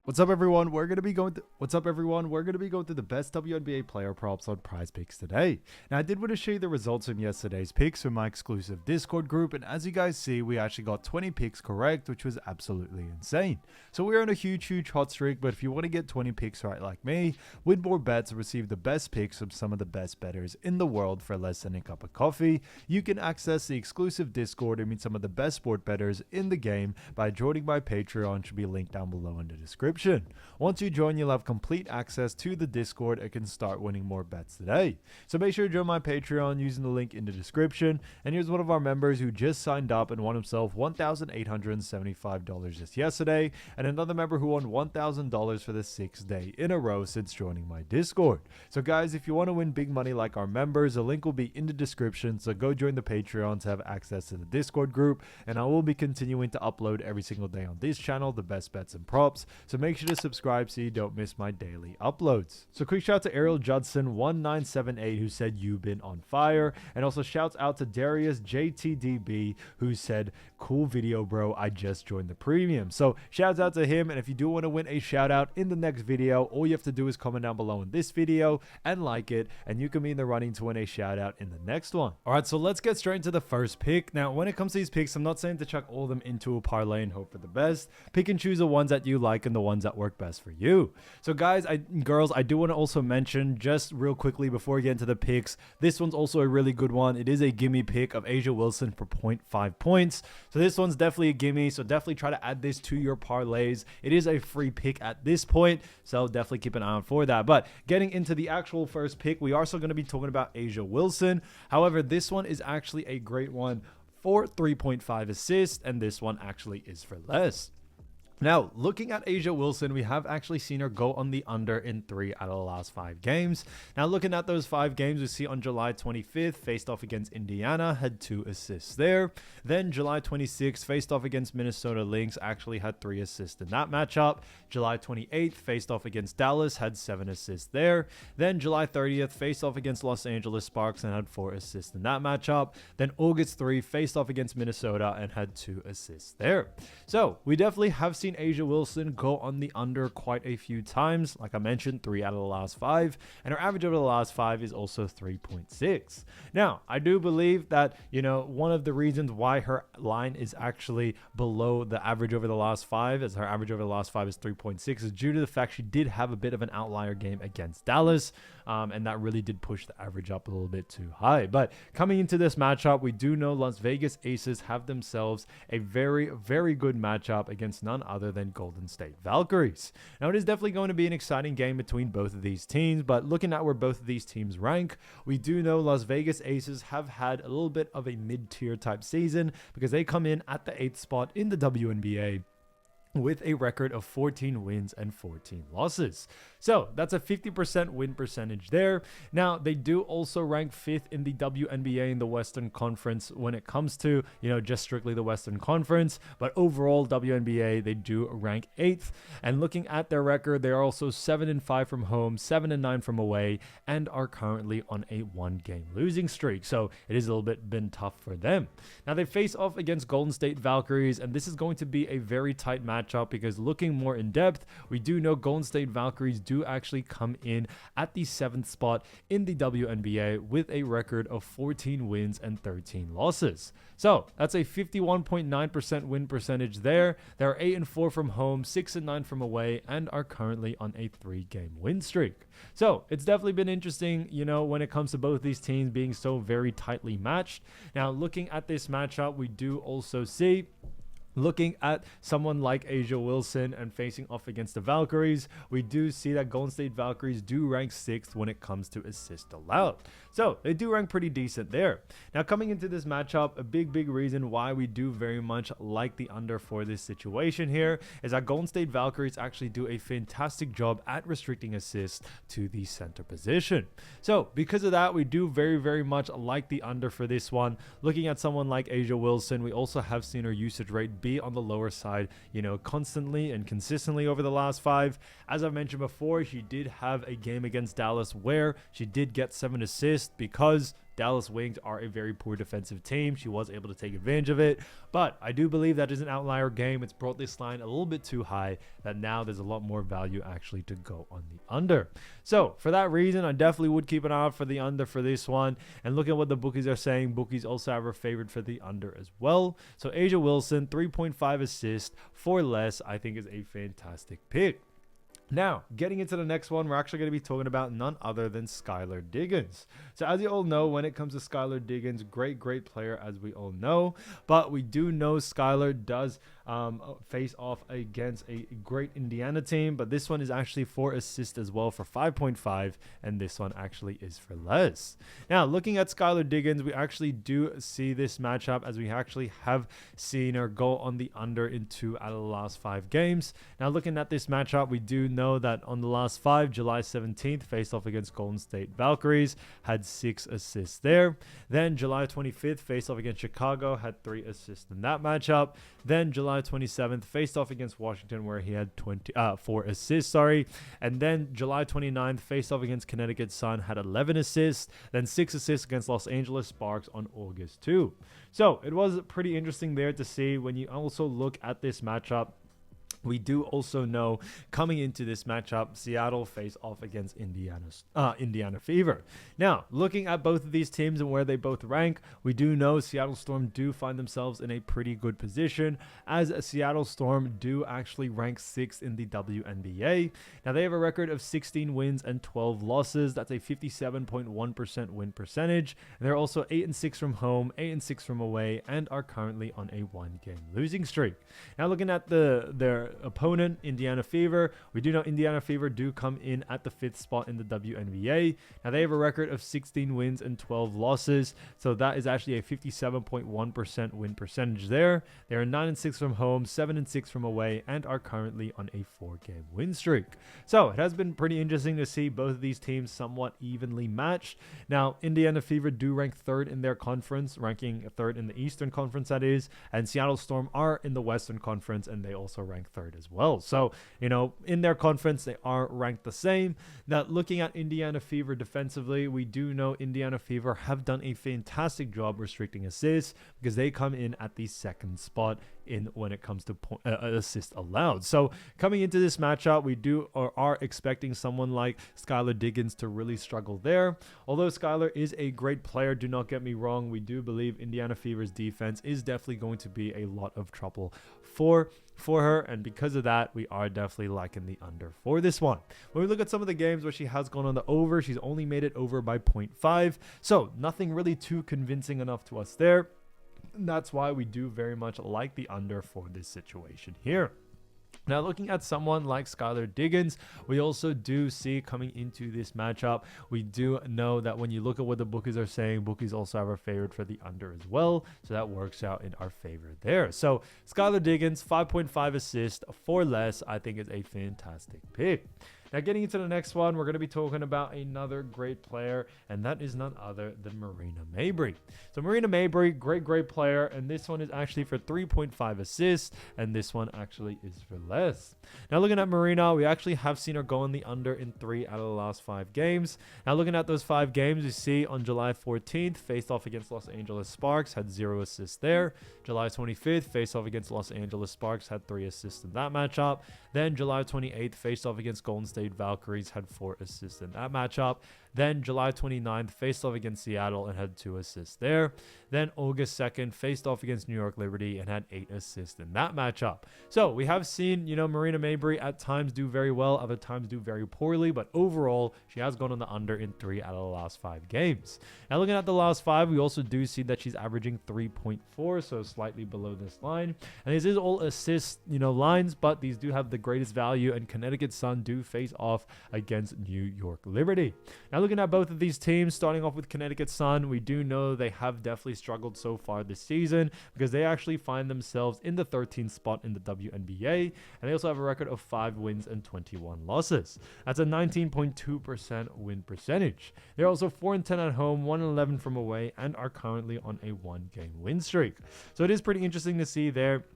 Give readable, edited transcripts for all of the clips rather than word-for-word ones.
What's up, everyone? We're gonna be going through the best WNBA player props on PrizePicks today. Now, I did want to show you the results from yesterday's picks from my exclusive Discord group, and as you guys see, we actually got 20 picks correct, which was absolutely insane. So we're on a huge hot streak, but if you want to get 20 picks right like me, win more bets and receive the best picks from some of the best bettors in the world for less than a cup of coffee, you can access the exclusive Discord and meet some of the best sport bettors in the game by joining my Patreon. Should be linked down below in the description. Once you join, you'll have complete access to the Discord and can start winning more bets today. So make sure to join my Patreon using the link in the description. And here's one of our members who just signed up and won himself $1,875 just yesterday, and another member who won $1,000 for the 6th day in a row since joining my Discord. So guys, if you want to win big money like our members, the link will be in the description, so go join the Patreon to have access to the Discord group, and I will be continuing to upload every single day on this channel the best bets and props, so make sure to subscribe so you don't miss my daily uploads. So quick shout out to Ariel Judson 1978 who said you've been on fire, and also shouts out to Darius JTDB who said cool video bro, I just joined the premium. So shouts out to him, and if you do want to win a shout out in the next video, all you have to do is comment down below in this video and like it, and you can be in the running to win a shout out in the next one. Alright, so let's get straight into the first pick. Now when it comes to these picks, I'm not saying to chuck all of them into a parlay and hope for the best. Pick and choose the ones that you like and the ones that work best for you. So guys, girls, I do want to also mention just real quickly before we get into the picks, this one's also a really good one. It is a gimme pick of A'ja Wilson for 0.5 points. So this one's definitely a gimme, so definitely try to add this to your parlays. It is a free pick at this point, so definitely keep an eye out for that. But getting into the actual first pick, we are still going to be talking about A'ja Wilson. However, this one is actually a great one for 3.5 assists, and this one actually is for less. Now, looking at A'ja Wilson, we have actually seen her go on the under in 3 out of the last 5 games. Now, looking at those 5 games, we see on July 25th, faced off against Indiana, had 2 assists there. Then July 26th, faced off against Minnesota Lynx, actually had 3 assists in that matchup. July 28th, faced off against Dallas, had 7 assists there. Then July 30th, faced off against Los Angeles Sparks and had 4 assists in that matchup. Then August 3, faced off against Minnesota and had 2 assists there. So, we definitely have seen A'ja Wilson go on the under quite a few times. Like I mentioned, 3 out of the last 5, and her average over the last 5 is also 3.6. Now, I do believe that, one of the reasons why her line is actually below the average over the last 5, as her average over the last 5 is 3.6, is due to the fact she did have a bit of an outlier game against Dallas, and that really did push the average up a little bit too high. But coming into this matchup, we do know Las Vegas Aces have themselves a very good matchup against none other than Golden State Valkyries. Now, it is definitely going to be an exciting game between both of these teams, but looking at where both of these teams rank, we do know Las Vegas Aces have had a little bit of a mid-tier type season because they come in at the 8th spot in the WNBA with a record of 14 wins and 14 losses. So that's a 50% win percentage there. Now, they do also rank 5th in the WNBA in the Western Conference when it comes to, just strictly the Western Conference. But overall, WNBA, they do rank 8th. And looking at their record, they are also 7-5 from home, 7-9 from away, and are currently on a 1-game losing streak. So it is a little bit been tough for them. Now, they face off against Golden State Valkyries, and this is going to be a very tight matchup because looking more in depth, we do know Golden State Valkyries do actually come in at the 7th spot in the WNBA with a record of 14 wins and 13 losses. So that's a 51.9% win percentage there. They're 8-4 from home, 6-9 from away, and are currently on a 3-game win streak. So it's definitely been interesting, when it comes to both these teams being so very tightly matched. Now, looking at this matchup, we do also see, looking at someone like A'ja Wilson and facing off against the Valkyries, we do see that Golden State Valkyries do rank 6th when it comes to assists allowed. So they do rank pretty decent there. Now, coming into this matchup, a big reason why we do very much like the under for this situation here is that Golden State Valkyries actually do a fantastic job at restricting assists to the center position. So because of that, we do very much like the under for this one. Looking at someone like A'ja Wilson, we also have seen her usage rate be on the lower side, constantly and consistently over the last 5. As I've mentioned before, she did have a game against Dallas where she did get 7 assists because Dallas Wings are a very poor defensive team. She was able to take advantage of it, but I do believe that is an outlier game. It's brought this line a little bit too high that now there's a lot more value actually to go on the under. So for that reason, I definitely would keep an eye out for the under for this one. And look at what the bookies are saying. Bookies also have her favored for the under as well. So A'ja Wilson, 3.5 assists for less, I think is a fantastic pick. Now, getting into the next one, we're actually going to be talking about none other than Skylar Diggins. So as you all know, when it comes to Skylar Diggins, great player as we all know. But we do know Skylar does face off against a great Indiana team. But this one is actually for assist as well for 5.5. And this one actually is for less. Now, looking at Skylar Diggins, we actually do see this matchup as we actually have seen her go on the under in 2 out of the last 5 games. Now, looking at this matchup, we do know that on the last 5, July 17th, faced off against Golden State Valkyries, had 6 assists there. Then July 25th, faced off against Chicago, had 3 assists in that matchup. Then July 27th, faced off against Washington, where he had 4 assists, and then July 29th, faced off against Connecticut Sun, had 11 assists, then 6 assists against Los Angeles Sparks on August 2. So it was pretty interesting there to see. When you also look at this matchup, we do also know coming into this matchup, Seattle face off against Indiana Fever. Now, looking at both of these teams and where they both rank, we do know Seattle Storm do find themselves in a pretty good position, as Seattle Storm do actually rank 6th in the WNBA. Now, they have a record of 16 wins and 12 losses. That's a 57.1% win percentage. And they're also 8-6 from home, 8-6 from away, and are currently on a 1-game losing streak. Now, looking at their opponent, Indiana Fever, we do know Indiana Fever do come in at the 5th spot in the WNBA. Now, they have a record of 16 wins and 12 losses, so that is actually a 57.1% win percentage there. They are 9-6 from home, 7-6 from away, and are currently on a 4-game win streak. So it has been pretty interesting to see both of these teams somewhat evenly matched. Now, Indiana Fever do rank 3rd in their conference, ranking 3rd in the Eastern Conference, that is, and Seattle Storm are in the Western Conference, and they also rank 3rd as well. So, you know, in their conference, they are ranked the same. Now, looking at Indiana Fever defensively, we do know Indiana Fever have done a fantastic job restricting assists because they come in at the 2nd spot in when it comes to assist allowed. So coming into this matchup, we do or are expecting someone like Skylar Diggins to really struggle there. Although Skylar is a great player, do not get me wrong, we do believe Indiana Fever's defense is definitely going to be a lot of trouble for her, and because of that, we are definitely liking the under for this one. When we look at some of the games where she has gone on the over, she's only made it over by 0.5, so nothing really too convincing enough to us there. And that's why we do very much like the under for this situation here. Now, looking at someone like Skylar Diggins, we also do see coming into this matchup, we do know that when you look at what the bookies are saying, bookies also have our favorite for the under as well. So that works out in our favor there. So Skylar Diggins, 5.5 assists for less, I think is a fantastic pick. Now, getting into the next one, we're going to be talking about another great player, and that is none other than Marina Mabberry. So Marina Mabberry, great player, and this one is actually for 3.5 assists, and this one actually is for less. Now, looking at Marina, we actually have seen her go on the under in 3 out of the last 5 games. Now, looking at those 5 games, you see on July 14th, faced off against Los Angeles Sparks, had 0 assists there. July 25th, faced off against Los Angeles Sparks, had 3 assists in that matchup. Then July 28th, faced off against Golden State Valkyries, had 4 assists in that matchup. Then July 29th, faced off against Seattle and had 2 assists there. Then August 2nd, faced off against New York Liberty and had 8 assists in that matchup. So we have seen, Marina Mabberry at times do very well, other times do very poorly, but overall, she has gone on the under in 3 out of the last 5 games. Now, looking at the last 5, we also do see that she's averaging 3.4, so slightly below this line. And these is all assist, lines, but these do have the greatest value, and Connecticut Sun do face off against New York Liberty. Now, looking at both of these teams, starting off with Connecticut Sun, we do know they have definitely struggled so far this season because they actually find themselves in the 13th spot in the WNBA, and they also have a record of 5 wins and 21 losses. That's a 19.2% win percentage. They're also 4-10 at home, 1-11 from away, and are currently on a 1-game win streak. So it is pretty interesting to see there.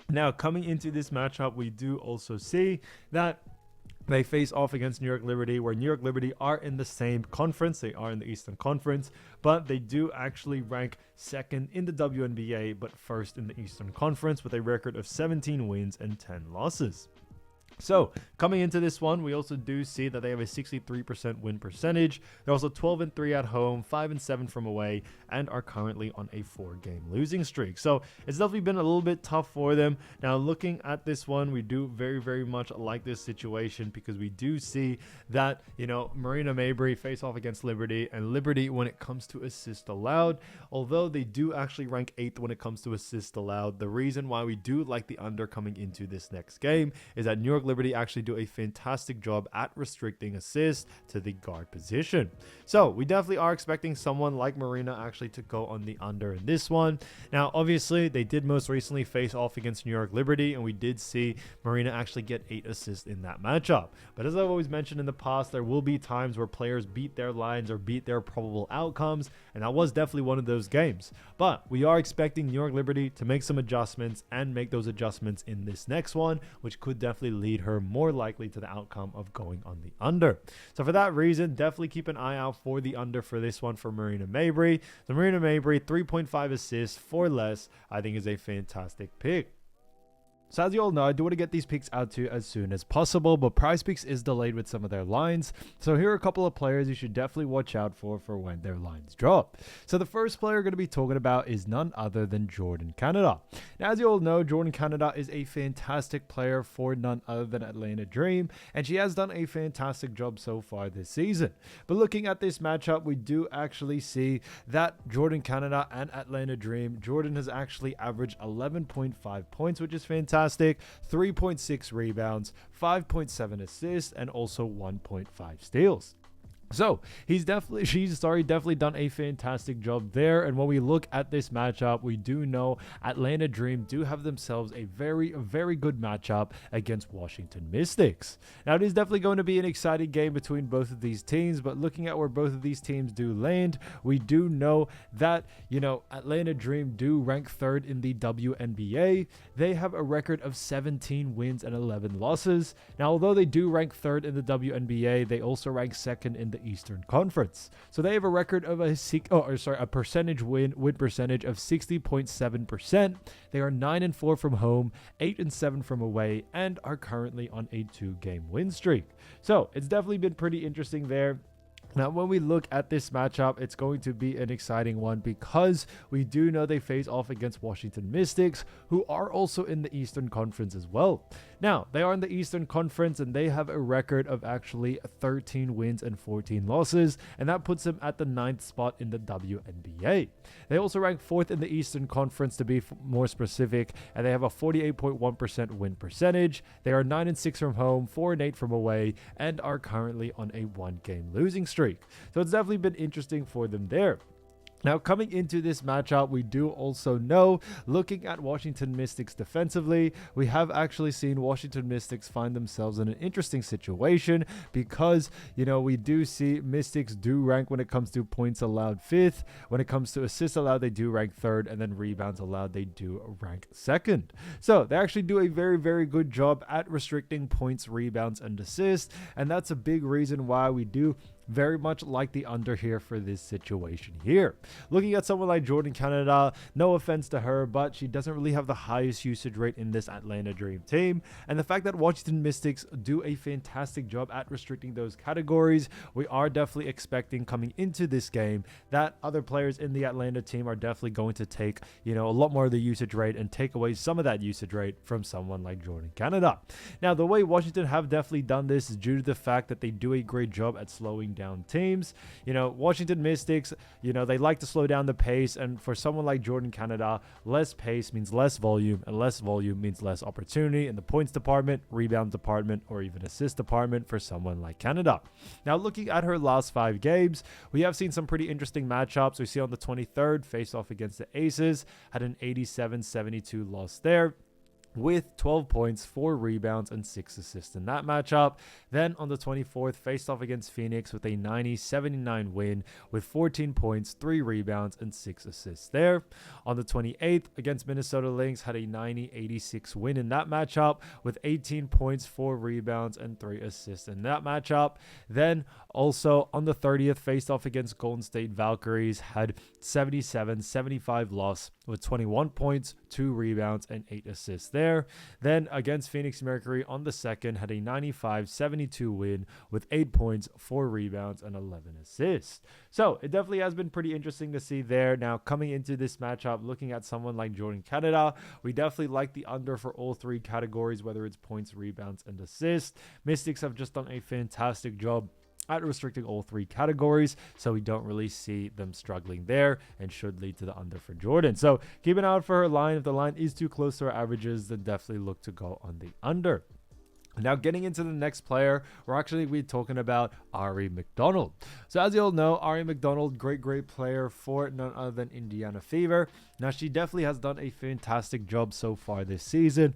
Now, coming into this matchup, we do also see that They face off against New York Liberty, where New York Liberty are in the same conference. They are in the Eastern Conference, but they do actually rank second in the WNBA, but first in the Eastern Conference with a record of 17 wins and 10 losses. So coming into this one, we also do see that they have a 63% win percentage. They're also 12-3 at home, 5-7 from away, and are currently on a 4-game losing streak. So it's definitely been a little bit tough for them. Now looking at this one, we do very much like this situation because we do see that, you know, Marina Mabberry face off against Liberty, and Liberty, when it comes to assists allowed, although they do actually rank 8th when it comes to assists allowed, the reason why we do like the under coming into this next game is that New York Liberty actually do a fantastic job at restricting assists to the guard position. So we definitely are expecting someone like Marina actually to go on the under in this one. Now obviously they did most recently face off against New York Liberty, and we did see Marina actually get 8 assists in that matchup. But as I've always mentioned in the past, there will be times where players beat their lines or beat their probable outcomes, and that was definitely one of those games. But we are expecting New York Liberty to make some adjustments and make those adjustments in this next one, which could definitely lead her more likely to the outcome of going on the under. So for that reason, definitely keep an eye out for the under for this one for Marina Mabberry. So Marina Mabberry, 3.5 assists for less, I think is a fantastic pick. So as you all know, I do want to get these picks out to you as soon as possible, but PrizePicks is delayed with some of their lines. So here are a couple of players you should definitely watch out for when their lines drop. So the first player we're going to be talking about is none other than Jordan Canada. Now, as you all know, Jordan Canada is a fantastic player for none other than Atlanta Dream, and she has done a fantastic job so far this season. But looking at this matchup, we do actually see that Jordan Canada and Atlanta Dream, Jordan has actually averaged 11.5 points, which is fantastic. 3.6 rebounds, 5.7 assists, and also 1.5 steals. So she's definitely done a fantastic job there. And when we look at this matchup, we do know Atlanta Dream do have themselves a very good matchup against Washington Mystics. Now it is definitely going to be an exciting game between both of these teams, but looking at where both of these teams do land, we do know that, you know, Atlanta Dream do rank 3rd in the WNBA. They have a record of 17 wins and 11 losses. Now although they do rank 3rd in the WNBA, they also rank 2nd in the Eastern Conference. So they have a record of a win percentage of 60.7%. They are 9-4 from home, 8-7 from away, and are currently on a 2-game win streak. So it's definitely been pretty interesting there. Now, when we look at this matchup, it's going to be an exciting one because we do know they face off against Washington Mystics, who are also in the Eastern Conference as well. Now, they are in the Eastern Conference and they have a record of actually 13 wins and 14 losses, and that puts them at the 9th spot in the WNBA. They also rank 4th in the Eastern Conference, to be more specific, and they have a 48.1% win percentage. They are 9-6 from home, 4-8 from away, and are currently on a 1-game losing streak. So it's definitely been interesting for them there. Now, coming into this matchup, we do also know, looking at Washington Mystics defensively, we have actually seen Washington Mystics find themselves in an interesting situation because, you know, we do see Mystics do rank when it comes to points allowed 5th. When it comes to assists allowed, they do rank 3rd, and then rebounds allowed, they do rank 2nd. So they actually do a very good job at restricting points, rebounds, and assists, and that's a big reason why we do very much like the under here for this situation here. Looking at someone like Jordan Canada, no offense to her, but she doesn't really have the highest usage rate in this Atlanta Dream team. And the fact that Washington Mystics do a fantastic job at restricting those categories, we are definitely expecting coming into this game that other players in the Atlanta team are definitely going to take, you know, a lot more of the usage rate and take away some of that usage rate from someone like Jordan Canada. Now, the way Washington have definitely done this is due to the fact that they do a great job at slowing down teams. You know, Washington Mystics, you know, they like to slow down the pace, and for someone like Jordan Canada, less pace means less volume, and less volume means less opportunity in the points department, rebound department, or even assist department for someone like Canada. Now, looking at her last 5 games, we have seen some pretty interesting matchups. We see on the 23rd, faced off against the Aces, had an 87-72 loss there. with 12 points, 4 rebounds, and 6 assists in that matchup. Then on the 24th, faced off against Phoenix with a 90-79 win with 14 points, 3 rebounds, and 6 assists there. On the 28th, against Minnesota Lynx, had a 90-86 win in that matchup with 18 points, 4 rebounds, and 3 assists in that matchup. Then also on the 30th, faced off against Golden State Valkyries, had 77-75 loss with 21 points, 2 rebounds, and 8 assists there. Then against Phoenix Mercury on the 2nd, had a 95-72 win with 8 points, 4 rebounds, and 11 assists. So it definitely has been pretty interesting to see there. Now coming into this matchup, looking at someone like Jordan Canada, we definitely like the under for all 3 categories, whether it's points, rebounds, and assists. Mystics have just done a fantastic job at restricting all 3 categories, so we don't really see them struggling there and should lead to the under for Jordan. So keep an eye out for her line. If the line is too close to her averages, then definitely look to go on the under. Now getting into the next player, we're actually going to be talking about Aari McDonald. So as you all know, Aari McDonald, great player for none other than Indiana Fever. Now she definitely has done a fantastic job so far this season,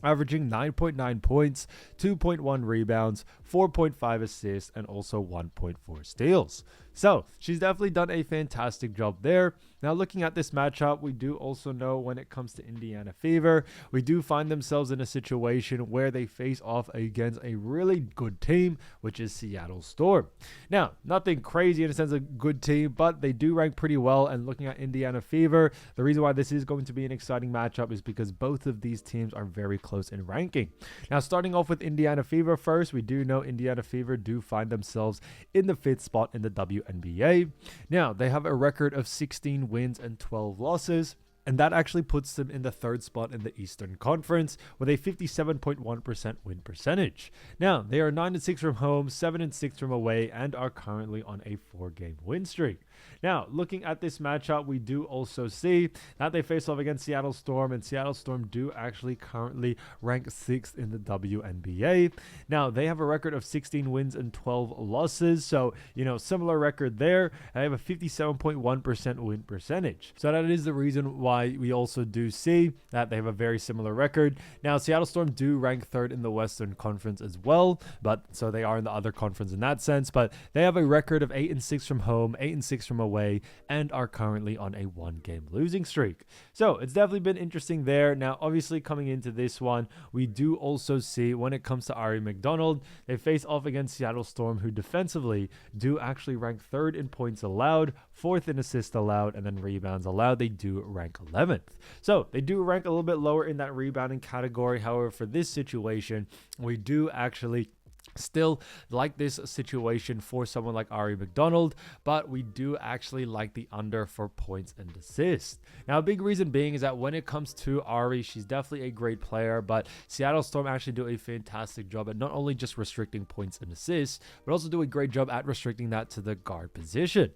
averaging 9.9 points, 2.1 rebounds, 4.5 assists, and also 1.4 steals. So she's definitely done a fantastic job there. Now looking at this matchup, we do also know when it comes to Indiana Fever, we do find themselves in a situation where they face off against a really good team, which is Seattle Storm. Now, nothing crazy in a sense of good team, but they do rank pretty well. And looking at Indiana Fever, the reason why this is going to be an exciting matchup is because both of these teams are very close in ranking. Now, starting off with Indiana Fever first, we do know Indiana Fever do find themselves in the 5th spot in the WNBA. Now, they have a record of 16 wins and 12 losses. And that actually puts them in the 3rd spot in the Eastern Conference with a 57.1% win percentage. Now, they are 9-6 from home, 7-6 from away, and are currently on a 4-game win streak. Now, looking at this matchup, we do also see that they face off against Seattle Storm, and Seattle Storm do actually currently rank 6th in the WNBA. Now, they have a record of 16 wins and 12 losses, so, similar record there. They have a 57.1% win percentage. So that is the reason why we also do see that they have a very similar record. Now, Seattle Storm do rank 3rd in the Western Conference as well, but so they are in the other conference in that sense, but they have a record of 8-6 from home, 8-6 from away, and are currently on a 1-game losing streak. So it's definitely been interesting there. Now, obviously coming into this one, we do also see when it comes to Aari McDonald, they face off against Seattle Storm, who defensively do actually rank 3rd in points allowed, 4th in assists allowed, and then rebounds allowed. They do rank 11th. So they do rank a little bit lower in that rebounding category. However, for this situation, we do actually still like this situation for someone like Aari McDonald, but we do actually like the under for points and assists. Now, a big reason being is that when it comes to Aari, she's definitely a great player, but Seattle Storm actually do a fantastic job at not only just restricting points and assists, but also do a great job at restricting that to the guard position.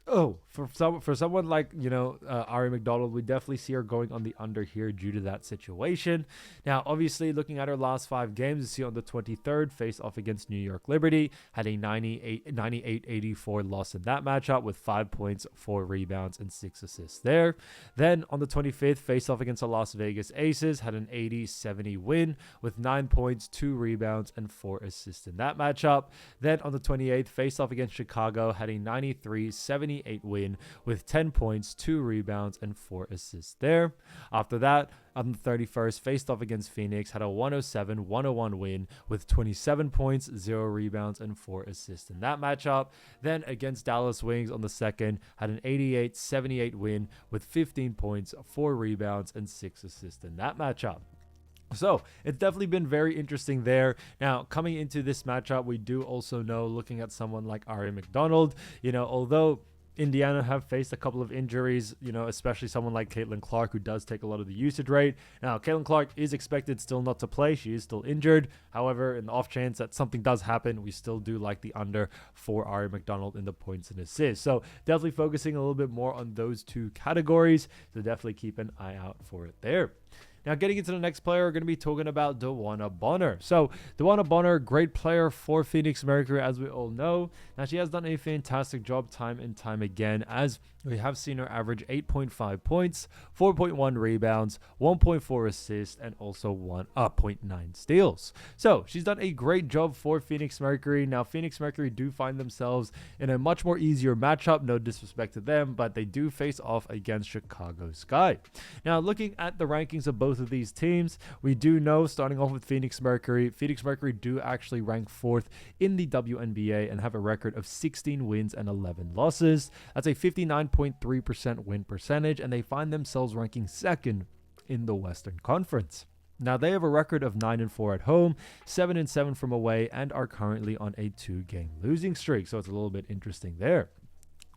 Oh, for someone like, Aari McDonald, we definitely see her going on the under here due to that situation. Now, obviously, looking at her last 5 games, you see on the 23rd, faced off against New York Liberty, had a 98-84 loss in that matchup with 5 points, 4 rebounds, and 6 assists there. Then on the 25th, faced off against the Las Vegas Aces, had an 80-70 win with 9 points, 2 rebounds, and 4 assists in that matchup. Then on the 28th, faced off against Chicago, had a 93-70 win with 10 points, 2 rebounds, and 4 assists there. After that, on the 31st, faced off against Phoenix, had a 107-101 win with 27 points, 0 rebounds, and 4 assists in that matchup. Then against Dallas Wings on the 2nd, had an 88-78 win with 15 points, 4 rebounds, and 6 assists in that matchup. So it's definitely been very interesting there. Now, coming into this matchup, we do also know, looking at someone like Aari McDonald, although Indiana have faced a couple of injuries, especially someone like Caitlin Clark, who does take a lot of the usage rate. Now, Caitlin Clark is expected still not to play. She is still injured. However, in the off chance that something does happen, we still do like the under for Aari McDonald in the points and assists. So definitely focusing a little bit more on those 2 categories. So definitely keep an eye out for it there. Now, getting into the next player, we're going to be talking about Dewanna Bonner. So, Dewanna Bonner, great player for Phoenix Mercury, as we all know. Now, she has done a fantastic job time and time again as we have seen her average 8.5 points, 4.1 rebounds, 1.4 assists, and also 1.9 steals. So she's done a great job for Phoenix Mercury. Now, Phoenix Mercury do find themselves in a much more easier matchup. No disrespect to them, but they do face off against Chicago Sky. Now, looking at the rankings of both of these teams, we do know, starting off with Phoenix Mercury do actually rank 4th in the WNBA and have a record of 16 wins and 11 losses. That's a 59.3% win percentage, and they find themselves ranking 2nd in the Western Conference. Now, they have a record of 9-4 at home, 7-7 from away, and are currently on a 2-game losing streak. So it's a little bit interesting there.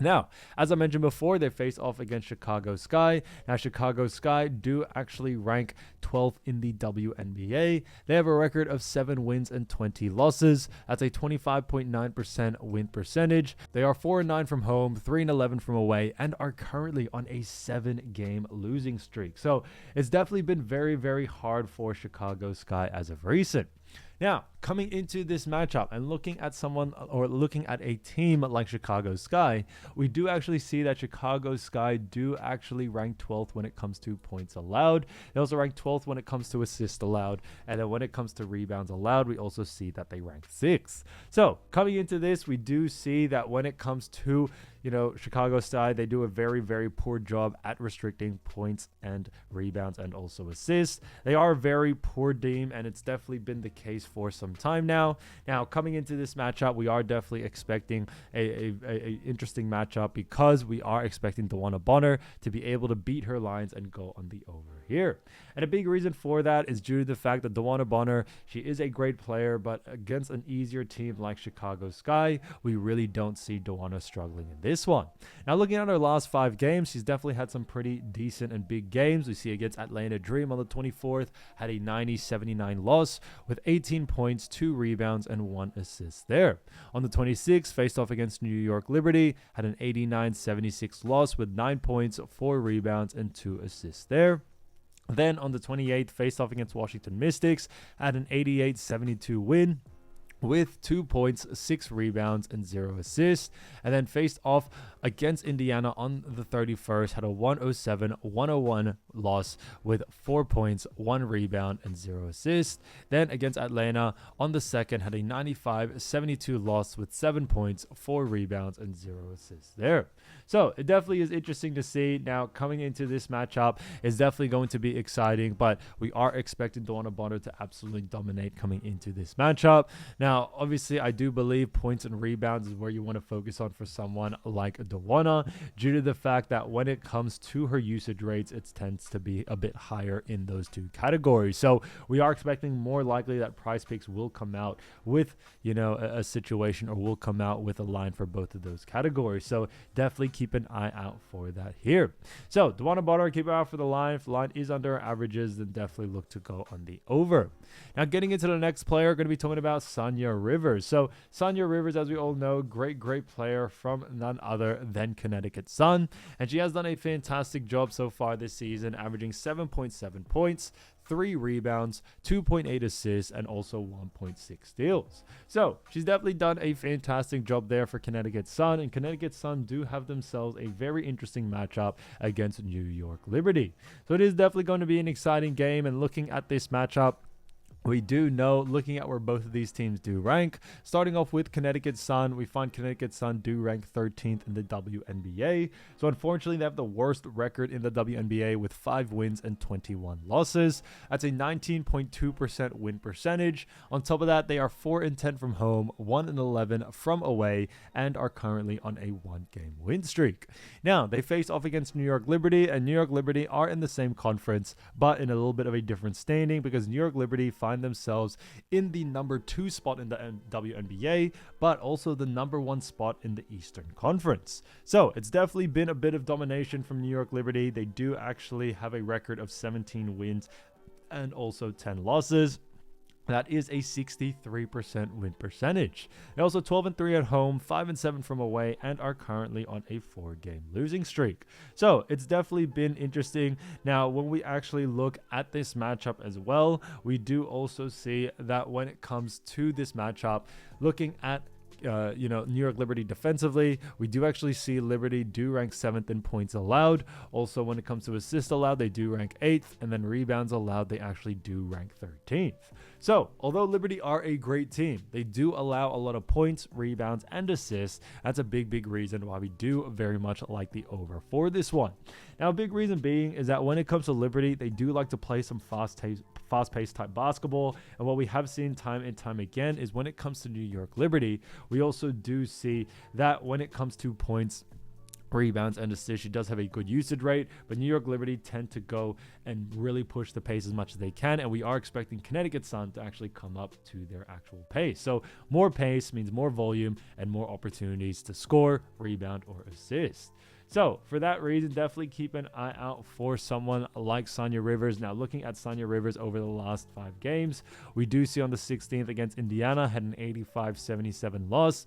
Now, as I mentioned before, they face off against Chicago Sky. Now, Chicago Sky do actually rank 12th in the WNBA. They have a record of 7 wins and 20 losses. That's a 25.9% win percentage. They are 4-9 from home, 3-11 from away, and are currently on a 7-game losing streak. So it's definitely been very, very hard for Chicago Sky as of recent. Now, coming into this matchup and looking at a team like Chicago Sky, we do actually see that Chicago Sky do actually rank 12th when it comes to points allowed. They also rank 12th when it comes to assists allowed. And then when it comes to rebounds allowed, we also see that they rank 6th. So coming into this, we do see that when it comes to Chicago Sky, they do a very, very poor job at restricting points and rebounds and also assists. They are a very poor team, and it's definitely been the case for some time now. Now, coming into this matchup, we are definitely expecting a interesting matchup because we are expecting Dewanna Bonner to be able to beat her lines and go on the over here. And a big reason for that is due to the fact that Dewanna Bonner, she is a great player, but against an easier team like Chicago Sky, we really don't see Dewanna struggling in this one. Now, looking at her last 5 games, she's definitely had some pretty decent and big games. We see against Atlanta Dream on the 24th, had a 90-79 loss with 18 points, 2 rebounds, and 1 assist there. On the 26th, faced off against New York Liberty, had an 89-76 loss with 9 points, 4 rebounds, and 2 assists there. Then on the 28th, faced off against Washington Mystics, had an 88-72 win with 2 points, 6 rebounds, and 0 assists. And then faced off against Indiana on the 31st, had a 107-101 loss with 4 points, 1 rebound, and 0 assists. Then against Atlanta on the 2nd, had a 95-72 loss with 7 points, 4 rebounds, and 0 assists there. So it definitely is interesting to see. Now, coming into this matchup is definitely going to be exciting, but we are expecting Dewanna Bonner to absolutely dominate coming into this matchup. Now, obviously, I do believe points and rebounds is where you want to focus on for someone like Dewanna, due to the fact that when it comes to her usage rates, it tends to be a bit higher in those 2 categories. So we are expecting more likely that PrizePicks will come out with, a situation, or will come out with a line for both of those categories. So definitely keep an eye out for that here. So Dewanna Bonner, keep an eye out for the line. If the line is under our averages, then definitely look to go on the over. Now, getting into the next player, going to be talking about Saniya Rivers. So Saniya Rivers, as we all know, great player from none other than Connecticut Sun, and she has done a fantastic job so far this season, averaging 7.7 points, 3 rebounds, 2.8 assists, and also 1.6 steals. So she's definitely done a fantastic job there for Connecticut Sun, and Connecticut Sun do have themselves a very interesting matchup against New York Liberty. So it is definitely going to be an exciting game, and looking at this matchup, we do know, looking at where both of these teams do rank, starting off with Connecticut Sun, we find Connecticut Sun do rank 13th in the WNBA. So unfortunately, they have the worst record in the WNBA with 5 wins and 21 losses. That's a 19.2% win percentage. On top of that, they are 4-10 from home, 1-11 from away, and are currently on a 1-game win streak. Now, they face off against New York Liberty, and New York Liberty are in the same conference, but in a little bit of a different standing, because New York Liberty find themselves in the number 2 spot in the WNBA, but also the number 1 spot in the Eastern Conference. So it's definitely been a bit of domination from New York Liberty. They do actually have a record of 17 wins and also 10 losses. That is a 63% win percentage. They're also 12-3 at home, 5-7 from away, and are currently on a 4-game losing streak. So it's definitely been interesting. Now, when we actually look at this matchup as well, we do also see that when it comes to this matchup, looking at New York Liberty defensively. We do actually see Liberty do rank 7th in points allowed. Also, when it comes to assists allowed, they do rank 8th, and then rebounds allowed, they actually do rank 13th. So, although Liberty are a great team, they do allow a lot of points, rebounds, and assists. That's a big reason why we do very much like the over for this one. Now, a big reason being is that when it comes to Liberty, they do like to play some fast-paced type basketball, and what we have seen time and time again is when it comes to New York Liberty, we also do see that when it comes to points, rebounds, and assists, she does have a good usage rate, but New York Liberty tend to go and really push the pace as much as they can, and we are expecting Connecticut Sun to actually come up to their actual pace. So more pace means more volume and more opportunities to score, rebound, or assist. So for that reason, definitely keep an eye out for someone like Saniya Rivers. Now, looking at Saniya Rivers over the last 5 games, we do see on the 16th against Indiana had an 85-77 loss,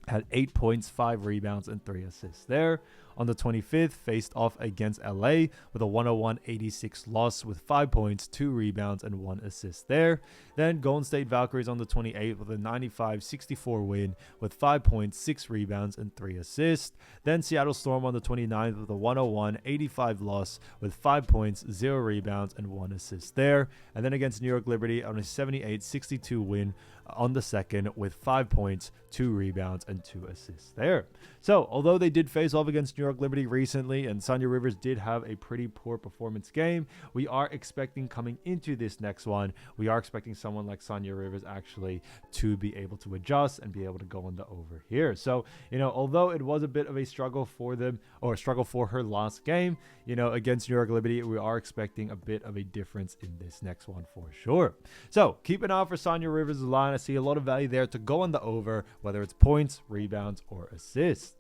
had 8 points, 5 rebounds, and 3 assists there. On the 25th, faced off against LA with a 101-86 loss with 5 points, 2 rebounds, and 1 assist there. Then Golden State Valkyries on the 28th with a 95-64 win with 5 points, 6 rebounds, and 3 assists. Then Seattle Storm on the 29th with a 101-85 loss with 5 points, 0 rebounds, and 1 assist there. And then against New York Liberty on a 78-62 win on the 2nd with 5 points, 2 rebounds, and 2 assists there. So, although they did face off against New York Liberty recently and Saniya Rivers did have a pretty poor performance game, we are expecting coming into this next one, we are expecting someone like Saniya Rivers actually to be able to adjust and be able to go on the over here. So, although it was a bit of a struggle for them, or a struggle for her last game, against New York Liberty, we are expecting a bit of a difference in this next one for sure. So, keep an eye out for Saniya Rivers' line. I see a lot of value there to go on the over, whether it's points, rebounds, or assists.